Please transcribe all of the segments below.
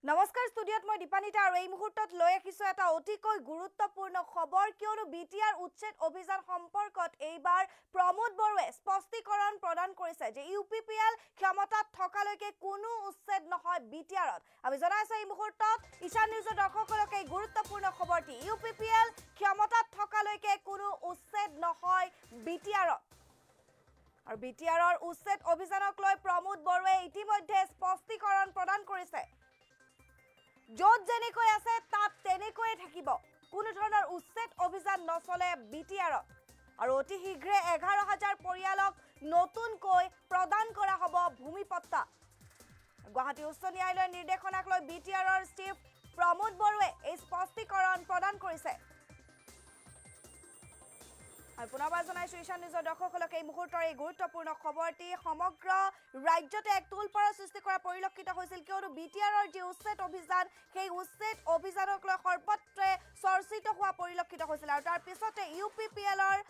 নমস্কাৰ ষ্টুডিঅত মই দীপানিতা আৰু এই মুহূৰ্তত লৈ আহিছো এটা অতিকৈ গুৰুত্বপূৰ্ণ খবৰ কিয়নো বিটিআৰ উচ্ছেদ অভিযান সম্পৰ্কত এইবাৰ প্ৰমোদ বৰুৱে স্পষ্টীকৰণ প্ৰদান কৰিছে যে ইউপিপিএল ক্ষমতাত থকালৈকে কোনো উচ্ছেদ নহয় বিটিআৰত আমি জনাইছো এই মুহূৰ্তত ঈশান নিউজৰ দৰ্শকসকলক এই গুৰুত্বপূৰ্ণ খবৰটি ইউপিপিএল ক্ষমতাত থকালৈকে কোনো উচ্ছেদ নহয় বিটিআৰত আৰু বিটিআৰৰ উচ্ছেদ অভিযানক লৈ প্ৰমোদ বৰুৱে ইতিমধ্যে স্পষ্টীকৰণ প্ৰদান কৰিছে যত যেনেকৈ আছে তাত তেনেকৈ থাকিব কোনো ধৰণৰ উচ্ছেদ অভিযান নচলে বিটিআৰত আৰু অতি শীঘ্ৰে 11000 পৰিয়ালক নতুনকৈ প্ৰদান কৰা হ'ব ভূমিপট্টা গুৱাহাটী উচ্চ ন্যায়ালয়ৰ নিৰ্দেশনাক লৈ বিটিআৰৰ চিফ প্ৰমোদ বৰুৱে এই স্পষ্টীকৰণ প্ৰদান কৰিছে আৰু পুনৰবাৰ জনাইছো ঈশান নিউজৰ দৰ্শকসকলক এই মুহূৰ্তৰ এই গুৰুত্বপূৰ্ণ খবৰটি সমগ্ৰ ৰাজ্যতে এক তোলপাৰ সৃষ্টি কৰা পৰিলক্ষিত হৈছিল কিয়নো বিটিআৰৰ যি উচ্ছেদ অভিযান সেই উচ্ছেদ অভিযানক লৈ সৰ্বত্ৰে চৰ্চিত হোৱা পৰিলক্ষিত হৈছিল আৰু তাৰ পিছতে ইউপিপিএলৰ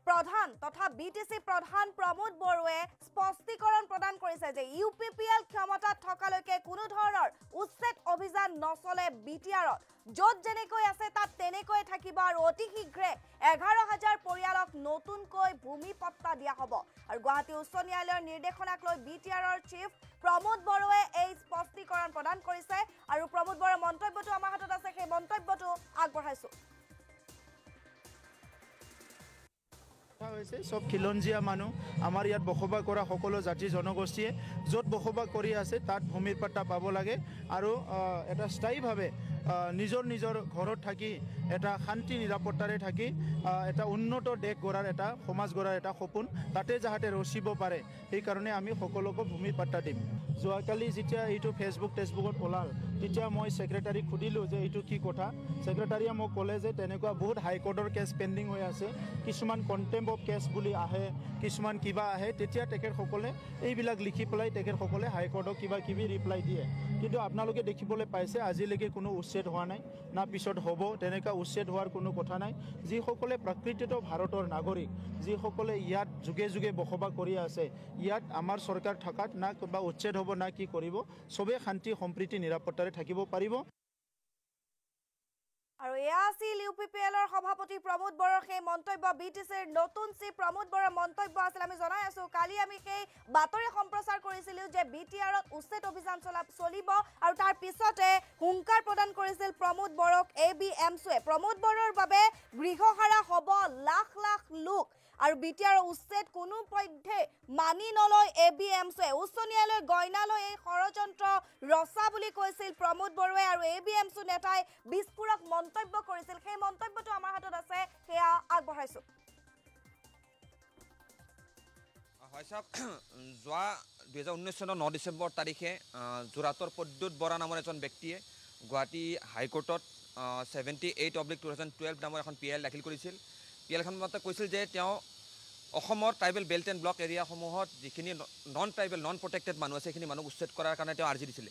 প্ৰধান তথা বিটিসি প্ৰধান প্ৰমোদ বৰুৱে স্পষ্টীকৰণ প্ৰদান কৰিছে যে ইউপিপিএল ক্ষমতাত থকালৈকে কোনো ধৰণৰ উচ্ছেদ অভিযান নচলে বিটিআৰত যত যেনেকৈ আছে তাত তেনেকৈ থাকিব আৰু অতি শীঘ্ৰে 11000 পৰিয়ালক নতুনকৈ ভূমিপট্টা দিয়া হ'ব আৰু গুৱাহাটী উচ্চ ন্যায়ালয়ৰ নিৰ্দেশনাক লৈ বিটিআৰৰ চিফ প্ৰমোদ বৰুৱে এই স্পষ্টীকৰণ প্ৰদান কৰিছে আৰু প্ৰমোদ বৰুৱাৰ মন্তব্যটো আমাৰ হাতত আছে সেই মন্তব্যটো আগবঢ়াইছো সব খিলঞ্জীয়া মানুহ আমাৰ ইয়াত বসবাস কৰা সকলো জাতি জনগোষ্ঠীয়ে য'ত বসবাস কৰি আছে তাত ভূমিৰ পাট্টা পাব লাগে আৰু এটা স্থায়ীভাৱে নিজৰ ঘৰত থাকি এটা শান্তি নিৰাপত্তাৰে থাকি এটা উন্নত দেশ গঢ়াৰ এটা সমাজ গঢ়াৰ এটা সপোন তাতে যাতে ৰচিব পাৰে সেইকাৰণে আমি সকলোকে ভূমিৰ পাট্টা দিম যোৱাকালি যেতিয়া এইটো ফেচবুকত ওলাল তেতিয়া মই ছেক্ৰেটাৰীক সুধিলোঁ যে এইটো কি কথা ছেক্ৰেটাৰীয়ে মোক ক'লে যে তেনেকুৱা বহুত হাইকোৰ্টৰ কেছ পেণ্ডিং হৈ আছে কিছুমান কণ্টেম্প অফ কেছ বুলি আহে কিছুমান কিবা আহে তেতিয়া তেখেতসকলে এইবিলাক লিখি পেলাই তেখেতসকলে হাইকোৰ্টক কিবা ৰিপ্লাই দিয়ে কিন্তু আপোনালোকে দেখিবলৈ পাইছে আজিলৈকে কোনো উচ্ছেদ হোৱা নাই না পিছত হ'ব তেনেকুৱা উচ্ছেদ হোৱাৰ কোনো কথা নাই যিসকলে প্ৰকৃতিত ভাৰতৰ নাগৰিক যিসকলে ইয়াত যুগে যুগে বসবাস কৰি আছে ইয়াত আমাৰ চৰকাৰ থকাত না কিবা উচ্ছেদ হ'ব না কি কৰিব সবে শান্তি সম্প্ৰীতি নিৰাপত্তাৰে থাকিব পাৰিব আৰু এয়া আছিল ইউপিপিএলৰ সভাপতি প্ৰমোদ বৰুৱাৰ সেই মন্তব্য বিটিসিৰ নতুন চিফ প্ৰমোদ বৰুৱাৰ মন্তব্য আছিল আমি জনাই আছো কালি আমি সেই বাতৰি সম্প্ৰচাৰ কৰিছিলো যে বিটিআৰত উচ্ছেদ অভিযান চলিব আৰু তাৰ পিছতে হুংকাৰ প্ৰদান কৰিছিল প্ৰমোদ বৰুৱাক এবিএমছুৱে প্ৰমোদ বৰুৱাৰ বাবে গৃহহাৰা হ'ব লাখ লাখ লোক আৰু বিটিআৰ উচ্ছেদ কোনো পধ্যে মানি নলয় এবিএমছুৱে উচ্চ ন্যায়ালয় গইনালৈ এই ষড়যন্ত্ৰ ৰচা বুলি কৈছিল প্ৰমোদ বৰুৱাই আৰু এবিএমছু নেতাই বিস্ফোৰক মন্তব্য কৰিছিল সেই মন্তব্যটো আমাৰ হাতত আছে সেয়া আগবঢ়াইছো হয় সাহেব যোৱা 2019 চনৰ 9 ডিচেম্বৰ তাৰিখে যোৰাটৰ প্ৰদ্যুৎ বৰা নামৰ এজন ব্যক্তিয়ে গুৱাহাটী হাইকোৰ্টত 78/2012 নামৰ এখন পিএল দাখিল কৰিছিল পিএলখন মতে কৈছিল যে তেওঁ অসমৰ ট্ৰাইবেল বেল্ট এণ্ড ব্লক এৰিয়াসমূহত যিখিনি নন ট্ৰাইবেল নন প্ৰটেক্টেড মানুহ আছে সেইখিনি মানুহ উচ্ছেদ কৰাৰ কাৰণে তেওঁ আৰ্জি দিছিলে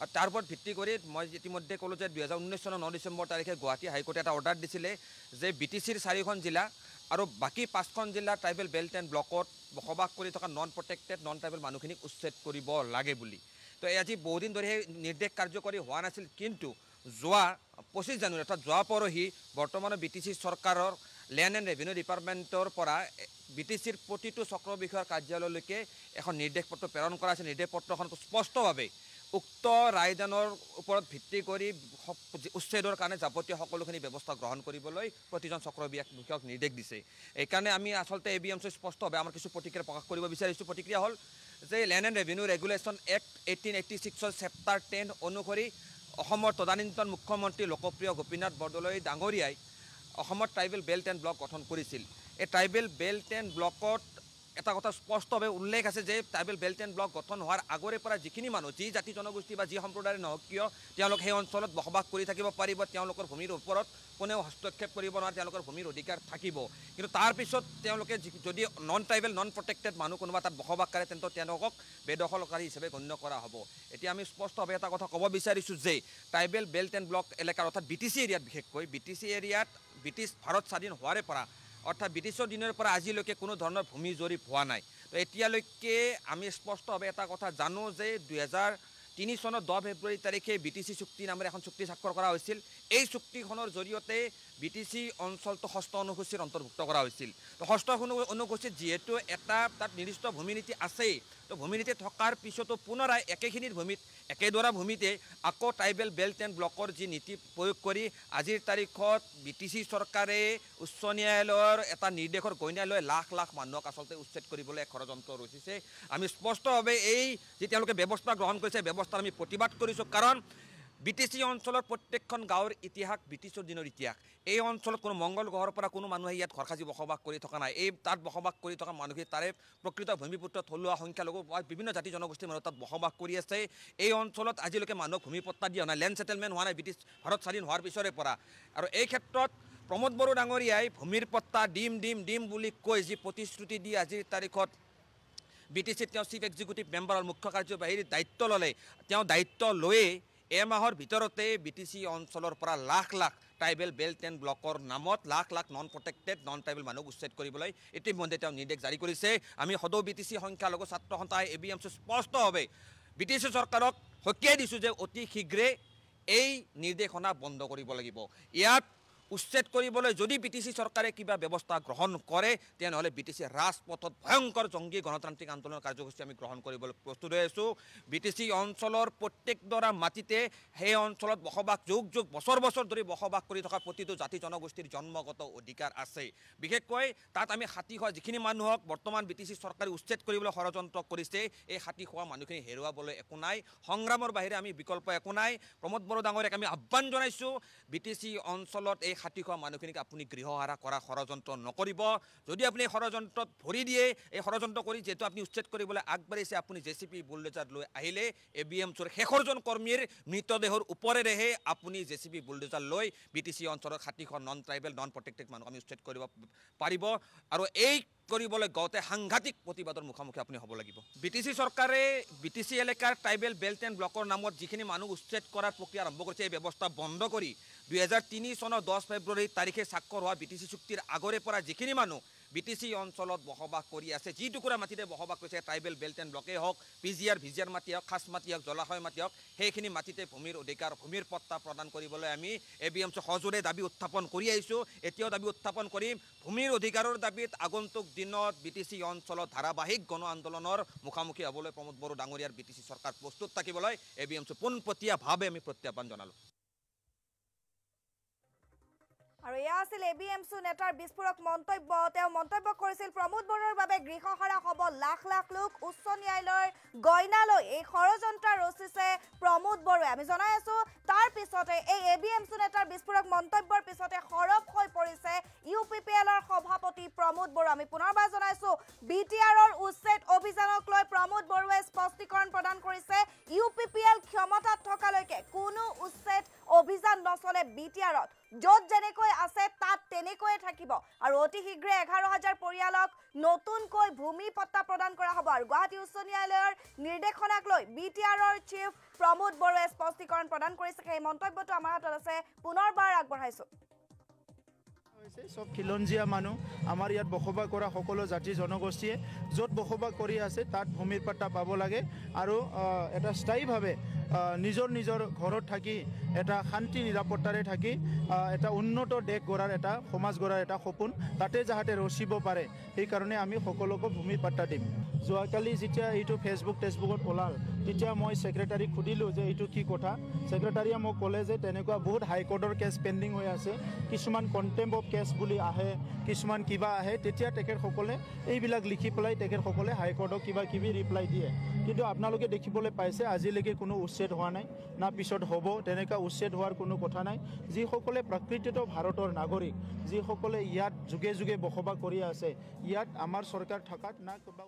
আৰু তাৰ ওপৰত ভিত্তি কৰি মই ইতিমধ্যে ক'লোঁ যে 2019 চনৰ 9 ডিচেম্বৰ তাৰিখে গুৱাহাটী হাইকোৰ্টে এটা অৰ্ডাৰ দিছিলে যে বিটিচিৰ 4খন জিলা আৰু বাকী 5খন জিলা ট্ৰাইবেল বেল্ট এণ্ড ব্লকত বসবাস কৰি থকা নন প্ৰটেক্টেড নন ট্ৰাইবেল মানুহখিনিক উচ্ছেদ কৰিব লাগে বুলি তো আজি বহুদিন ধৰি সেই নিৰ্দেশ কাৰ্যকৰী হোৱা নাছিল কিন্তু যোৱা 25 জানুৱাৰী অৰ্থাৎ যোৱা পৰহি বৰ্তমানৰ বিটিচি চৰকাৰৰ লেণ্ড এণ্ড ৰেভিনিউ ডিপাৰ্টমেণ্টৰ পৰা বিটিচিৰ প্ৰতিটো চক্ৰ বিষয়াৰ কাৰ্যালয়লৈকে এখন নিৰ্দেশ পত্ৰ প্ৰেৰণ কৰা হৈছে নিৰ্দেশ পত্ৰখন স্পষ্টভাৱে উক্ত ৰায়দানৰ ওপৰত ভিত্তি কৰি উচ্ছেদৰ কাৰণে যাৱতীয় সকলোখিনি ব্যৱস্থা গ্ৰহণ কৰিবলৈ প্ৰতিজন চক্ৰ বিষয়ক নিৰ্দেশ দিছে এইকাৰণে আমি আচলতে এবিএমছু স্পষ্টভাৱে আমাৰ কিছু প্ৰতিক্ৰিয়া প্ৰকাশ কৰিব বিচাৰিছোঁ প্ৰতিক্ৰিয়া হ'ল যে land and revenue regulation act 1886 chapter 10 অনুসৰি অসমৰ তদানীন্তন মুখ্যমন্ত্ৰী লোকপ্ৰিয় গোপীনাথ বৰদলৈ ডাঙৰীয়াই অসমৰ ট্ৰাইবেল বেল্ট এণ্ড ব্লক গঠন কৰিছিল এই ট্ৰাইবেল বেল্ট এণ্ড ব্লকত এটা কথা স্পষ্টভাৱে উল্লেখ আছে যে ট্ৰাইবেল বেল্ট এণ্ড ব্লক গঠন হোৱাৰ আগৰে পৰা যিখিনি মানুহ যি জাতি জনগোষ্ঠী বা যি সম্প্ৰদায়ৰ নহওক কিয় তেওঁলোক সেই অঞ্চলত বসবাস কৰি থাকিব পাৰিব তেওঁলোকৰ ভূমিৰ ওপৰত কোনেও হস্তক্ষেপ কৰিব নোৱাৰে তেওঁলোকৰ ভূমিৰ অধিকাৰ থাকিব কিন্তু তাৰপিছত তেওঁলোকে যদি নন ট্ৰাইবেল নন প্ৰটেক্টেড মানুহ কোনোবা তাত বসবাস কৰে তেন্তে তেওঁলোকক বেদখলকাৰী হিচাপে গণ্য কৰা হ'ব এতিয়া আমি স্পষ্টভাৱে এটা কথা ক'ব বিচাৰিছোঁ যে ট্ৰাইবেল বেল্ট এণ্ড ব্লক এলেকাৰ অৰ্থাৎ বিটিচি এৰিয়াত বিশেষকৈ বিটিচি এৰিয়াত ব্ৰিটিছ ভাৰত স্বাধীন হোৱাৰে পৰা অৰ্থাৎ ব্ৰিটিছৰ দিনৰ পৰা আজিলৈকে কোনো ধৰণৰ ভূমি জৰীপ হোৱা নাই তো এতিয়ালৈকে আমি স্পষ্টভাৱে এটা কথা জানো যে 2003 চনৰ 10 ফেব্ৰুৱাৰী তাৰিখে BTC চুক্তি নামেৰে এখন চুক্তি স্বাক্ষৰ কৰা হৈছিল। এই চুক্তিখনৰ জৰিয়তে BTC অঞ্চলটো ষষ্ঠ অনুসূচীৰ অন্তৰ্ভুক্ত কৰা হৈছিল। তো ষষ্ঠ অনুসূচীত যিহেতু এটা তাত নিৰ্দিষ্ট ভূমি নীতি আছেই, তো ভূমি নীতি থকাৰ পিছতো পুনৰাই একেখিনিৰ ভূমিত একেডৰা ভূমিতে আকৌ ট্ৰাইবেল বেল্ট এণ্ড ব্লকৰ যি নীতি প্ৰয়োগ কৰি আজিৰ তাৰিখত BTC চৰকাৰে উচ্চ ন্যায়ালয়ৰ এটা নিৰ্দেশৰ গইনা লৈ লাখ লাখ মানুহক আচলতে উচ্ছেদ কৰিবলৈ ষড়যন্ত্ৰ ৰচিছে। আমি স্পষ্টভাৱে এই যি তেওঁলোকে ব্যৱস্থা গ্ৰহণ কৰিছে ব্যৱস্থাৰ আমি প্ৰতিবাদ কৰিছোঁ। কাৰণ BTC অঞ্চলৰ প্ৰত্যেকখন গাঁৱৰ ইতিহাস ব্ৰিটিছৰ দিনৰ ইতিহাস। এই অঞ্চলত কোনো মংগল গ্ৰহৰ পৰা কোনো মানুহে ইয়াত ঘৰ সাজি বসবাস কৰি থকা নাই। এই তাত বসবাস কৰি থকা মানুহে তাৰে প্ৰকৃত ভূমিপুত্ৰ থলুৱা সংখ্যালঘু বিভিন্ন জাতি জনগোষ্ঠীৰ মানুহ তাত বসবাস কৰি আছে। এই অঞ্চলত আজিলৈকে মানুহক ভূমিপট্টা দিয়া নাই, লেণ্ড ছেটেলমেণ্ট হোৱা নাই ব্ৰিটিছ ভাৰত স্বাধীন হোৱাৰ পিছৰে পৰা। আৰু এই ক্ষেত্ৰত প্ৰমোদ বড়ো ডাঙৰীয়াই ভূমিৰ পট্টা দিম বুলি কৈ যি প্ৰতিশ্ৰুতি দি আজিৰ তাৰিখত BTC তেওঁ চিফ এক্সিকিউটিভ মেম্বাৰ আৰু মুখ্য কাৰ্যবাহীৰ দায়িত্ব ল'লে। তেওঁ দায়িত্ব লৈয়ে এমাহৰ ভিতৰতে BTC অঞ্চলৰ পৰা lakh lakh tribal belt and ব্লকৰ নামত lakh lakh non protected non tribal মানুহক উচ্ছেদ কৰিবলৈ ইতিমধ্যে তেওঁ নিৰ্দেশ জাৰি কৰিছে। আমি সদৌ BTC সংখ্যালঘু ছাত্ৰ সন্থাই ABMC স্পষ্টভাৱে BTC চৰকাৰক সকীয়াই দিছোঁ যে অতি শীঘ্ৰে এই নিৰ্দেশনা বন্ধ কৰিব লাগিব। ইয়াত উচ্ছেদ কৰিবলৈ যদি BTC চৰকাৰে কিবা ব্যৱস্থা গ্ৰহণ কৰে তেনেহ'লে BTC ৰাজপথত ভয়ংকৰ জংগী গণতান্ত্ৰিক আন্দোলনৰ কাৰ্যসূচী আমি গ্ৰহণ কৰিবলৈ প্ৰস্তুত হৈ আছোঁ। BTC অঞ্চলৰ প্ৰত্যেকডৰা মাটিতে সেই অঞ্চলত বসবাস যুগ বছৰ ধৰি বসবাস কৰি থকা প্ৰতিটো জাতি জনগোষ্ঠীৰ জন্মগত অধিকাৰ আছে। বিশেষকৈ তাত আমি হাতী খোৱা যিখিনি মানুহক বৰ্তমান BTC চৰকাৰে উচ্ছেদ কৰিবলৈ ষড়যন্ত্ৰ কৰিছে, এই হাতী খোৱা মানুহখিনি হেৰুৱাবলৈ একো নাই, সংগ্ৰামৰ বাহিৰে আমি বিকল্প একো নাই। প্ৰমোদ বড়ো ডাঙৰীয়াক আমি আহ্বান জনাইছোঁ, BTC অঞ্চলত এই হাতী খোৱা মানুহখিনিক আপুনি গৃহহাৰা কৰা ষড়যন্ত্ৰ নকৰিব। যদি আপুনি ষড়যন্ত্ৰত ভৰি দিয়ে, এই ষড়যন্ত্ৰ কৰি যিহেতু আপুনি উচ্ছেদ কৰিবলৈ আগবাঢ়িছে, আপুনি JCB বুলডোজাৰ লৈ আহিলে ABMCৰ শেষৰজন কৰ্মীৰ মৃতদেহৰ ওপৰেৰেহে আপুনি JCB বুলডোজাৰ লৈ BTC অঞ্চলৰ 60খন নন ট্ৰাইবেল নন প্ৰটেক্টেড মানুহ আমি উচ্ছেদ কৰিব পাৰিব। আৰু এই কৰিবলৈ গওঁতে সাংঘাতিক প্ৰতিবাদৰ মুখামুখি আপুনি হ'ব লাগিব। BTC চৰকাৰে BTC এলেকাৰ ট্ৰাইবেল বেল্ট এণ্ড ব্লকৰ নামত যিখিনি মানুহ উচ্ছেদ কৰাৰ প্ৰক্ৰিয়া আৰম্ভ কৰিছে, এই ব্যৱস্থা বন্ধ কৰি 2003 চনৰ 10 ফেব্ৰুৱাৰী তাৰিখে স্বাক্ষৰ হোৱা BTC চুক্তিৰ আগৰে পৰা যিখিনি মানুহ BTC অঞ্চলত বসবাস কৰি আছে, যি টুকুৰা মাটিতে বসবাস কৰিছে, ট্ৰাইবেল বেল্ট এণ্ড ব্লকেই হওক, ভিজিয়াৰ মাটি হওক, খাচ মাটি হওক, জলাশয় মাটি হওক, সেইখিনি মাটিতে ভূমিৰ অধিকাৰ ভূমিৰ পট্টা প্ৰদান কৰিবলৈ আমি ABMC সজোৰে দাবী উত্থাপন কৰি আহিছোঁ। এতিয়াও দাবী উত্থাপন কৰিম। ভূমিৰ অধিকাৰৰ দাবীত আগন্তুক দিনত BTC অঞ্চলত ধাৰাবাহিক গণ আন্দোলনৰ মুখামুখি হ'বলৈ প্ৰমোদ বড়ো ডাঙৰীয়াৰ BTC চৰকাৰ প্ৰস্তুত থাকিবলৈ ABMC পোনপটীয়াভাৱে আমি প্ৰত্যাহ্বান জনালোঁ। আৰু এয়া আছিল ABMC নেতাৰ বিস্ফোৰক মন্তব্য। তেওঁ মন্তব্য কৰিছিল প্ৰমোদ বড়োৰ বাবে গৃহহাৰা হ'ব লাখ লাখ লোক, উচ্চ ন্যায়ালয়ৰ গইনালৈ এই ষড়যন্ত্ৰ ৰচিছে প্ৰমোদ বড়োৱে। আমি জনাই আছোঁ তাৰ পিছতে এই ABMC নেতাৰ বিস্ফোৰক মন্তব্যৰ পিছতে সৰব হৈ পৰিছে UPPLৰ সভাপতি প্ৰমোদ বড়ো। আমি পুনৰবাৰ জনাইছোঁ BTRৰ উচ্ছেদ অভিযানক লৈ প্ৰমোদ বড়োৱে স্পষ্টীকৰণ প্ৰদান কৰিছে। UPPL ক্ষমতাত থকালৈকে কোনো উচ্ছেদ অভিযান নচলে BTRত, য'ত যেনেকৈ আছে তাত তেনেকৈয়ে থাকিব। আৰু অতি শীঘ্ৰে 11,000 পৰিয়ালক নতুনকৈ ভূমি পট্টা প্ৰদান কৰা হ'ব। আৰু গুৱাহাটী উচ্চ ন্যায়ালয়ৰ নিৰ্দেশনাক লৈ BTRৰ চিফ প্ৰমোদ বড়োৱে স্পষ্টীকৰণ প্ৰদান কৰিছে। সেই মন্তব্যটো আমাৰ হাতত আছে, পুনৰবাৰ আগবঢ়াইছোঁ। সব খিলঞ্জীয়া মানুহ আমাৰ ইয়াত বসবাস কৰা সকলো জাতি জনগোষ্ঠীয়ে য'ত বসবাস কৰি আছে তাত ভূমিৰ পট্টা পাব লাগে। আৰু এটা স্থায়ীভাৱে নিজৰ ঘৰত থাকি এটা শান্তি নিৰাপত্তাৰে থাকি এটা উন্নত দেশ গঢ়াৰ এটা সমাজ গঢ়াৰ এটা সপোন তাতে যাতে ৰচিব পাৰে, সেইকাৰণে আমি সকলোকে ভূমিৰ পট্টা দিম। যোৱাকালি যেতিয়া এইটো ফেচবুকত ওলাল, তেতিয়া মই ছেক্ৰেটাৰীক সুধিলোঁ যে এইটো কি কথা। ছেক্ৰেটাৰীয়ে মোক ক'লে যে তেনেকুৱা বহুত হাইকোৰ্টৰ কেছ পেণ্ডিং হৈ আছে, কিছুমান কণ্টেম্প অফ কেছ বুলি আহে, কিছুমান কিবা আহে। তেতিয়া তেখেতসকলে এইবিলাক লিখি পেলাই তেখেতসকলে হাইকোৰ্টক কিবা কিবি ৰিপ্লাই দিয়ে। কিন্তু আপোনালোকে দেখিবলৈ পাইছে আজিলৈকে কোনো উচ্ছেদ হোৱা নাই, না পিছত হ'ব। তেনেকুৱা উচ্ছেদ হোৱাৰ কোনো কথা নাই। যিসকলে প্ৰকৃতিত ভাৰতৰ নাগৰিক, যিসকলে ইয়াত যুগে যুগে বসবাস কৰি আছে, ইয়াত আমাৰ চৰকাৰ থকাত না কিবা